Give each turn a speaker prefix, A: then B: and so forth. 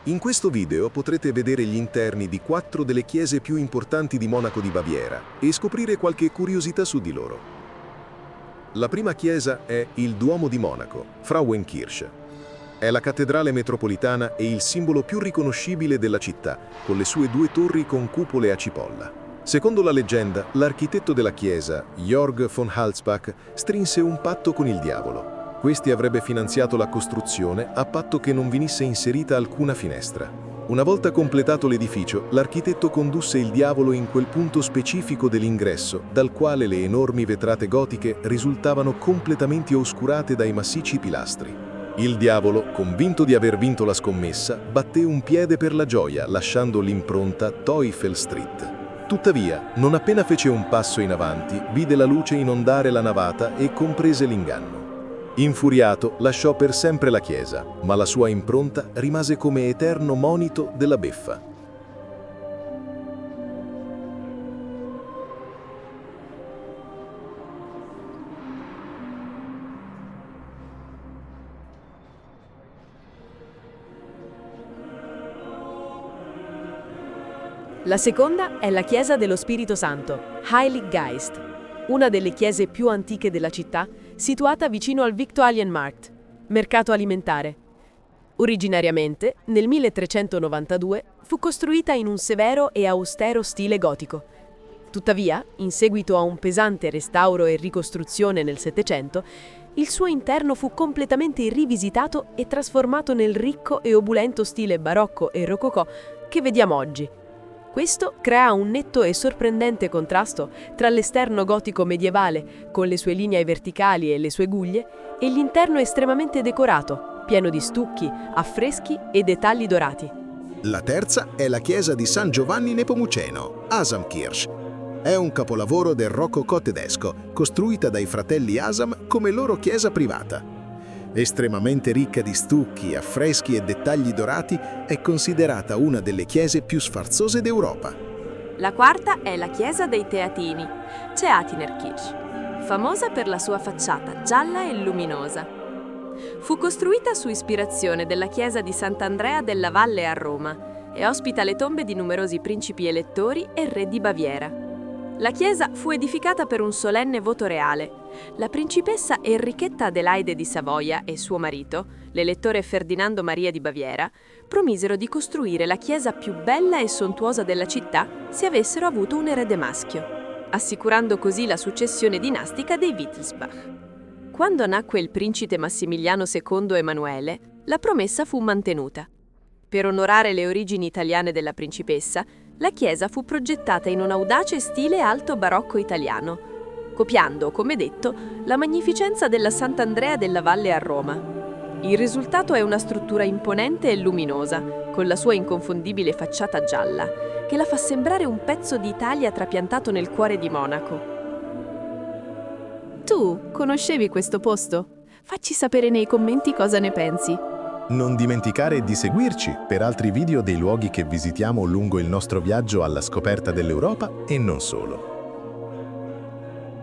A: In questo video potrete vedere gli interni di 4 delle chiese più importanti di Monaco di Baviera e scoprire qualche curiosità su di loro. La prima chiesa è il Duomo di Monaco, Frauenkirche. È la cattedrale metropolitana e il simbolo più riconoscibile della città, con le sue 2 torri con cupole a cipolla. Secondo la leggenda, l'architetto della chiesa, Jörg von Halsbach, strinse un patto con il diavolo. Questi avrebbe finanziato la costruzione a patto che non venisse inserita alcuna finestra. Una volta completato l'edificio, l'architetto condusse il diavolo in quel punto specifico dell'ingresso, dal quale le enormi vetrate gotiche risultavano completamente oscurate dai massicci pilastri. Il diavolo, convinto di aver vinto la scommessa, batté un piede per la gioia, lasciando l'impronta Teufel Street. Tuttavia, non appena fece un passo in avanti, vide la luce inondare la navata e comprese l'inganno. Infuriato, lasciò per sempre la chiesa, ma la sua impronta rimase come eterno monito della beffa.
B: La seconda è la chiesa dello Spirito Santo, Heilig Geist, una delle chiese più antiche della città, situata vicino al Viktualienmarkt, mercato alimentare. Originariamente, nel 1392, fu costruita in un severo e austero stile gotico. Tuttavia, in seguito a un pesante restauro e ricostruzione nel Settecento, il suo interno fu completamente rivisitato e trasformato nel ricco e opulento stile barocco e rococò che vediamo oggi. Questo crea un netto e sorprendente contrasto tra l'esterno gotico medievale, con le sue linee verticali e le sue guglie, e l'interno estremamente decorato, pieno di stucchi, affreschi e dettagli dorati.
C: La terza è la chiesa di San Giovanni Nepomuceno, Asamkirche. È un capolavoro del rococò tedesco, costruita dai fratelli Asam come loro chiesa privata. Estremamente ricca di stucchi, affreschi e dettagli dorati, è considerata una delle chiese più sfarzose d'Europa.
D: La quarta è la chiesa dei Teatini, Theatinerkirche, famosa per la sua facciata gialla e luminosa. Fu costruita su ispirazione della chiesa di Sant'Andrea della Valle a Roma e ospita le tombe di numerosi principi elettori e re di Baviera. La chiesa fu edificata per un solenne voto reale. La principessa Enrichetta Adelaide di Savoia e suo marito, l'elettore Ferdinando Maria di Baviera, promisero di costruire la chiesa più bella e sontuosa della città se avessero avuto un erede maschio, assicurando così la successione dinastica dei Wittelsbach. Quando nacque il principe Massimiliano II Emanuele, la promessa fu mantenuta. Per onorare le origini italiane della principessa, la chiesa fu progettata in un audace stile alto barocco italiano, copiando, come detto, la magnificenza della Sant'Andrea della Valle a Roma. Il risultato è una struttura imponente e luminosa, con la sua inconfondibile facciata gialla, che la fa sembrare un pezzo d'Italia trapiantato nel cuore di Monaco. Tu conoscevi questo posto? Facci sapere nei commenti cosa ne pensi.
E: Non dimenticare di seguirci per altri video dei luoghi che visitiamo lungo il nostro viaggio alla scoperta dell'Europa e non solo.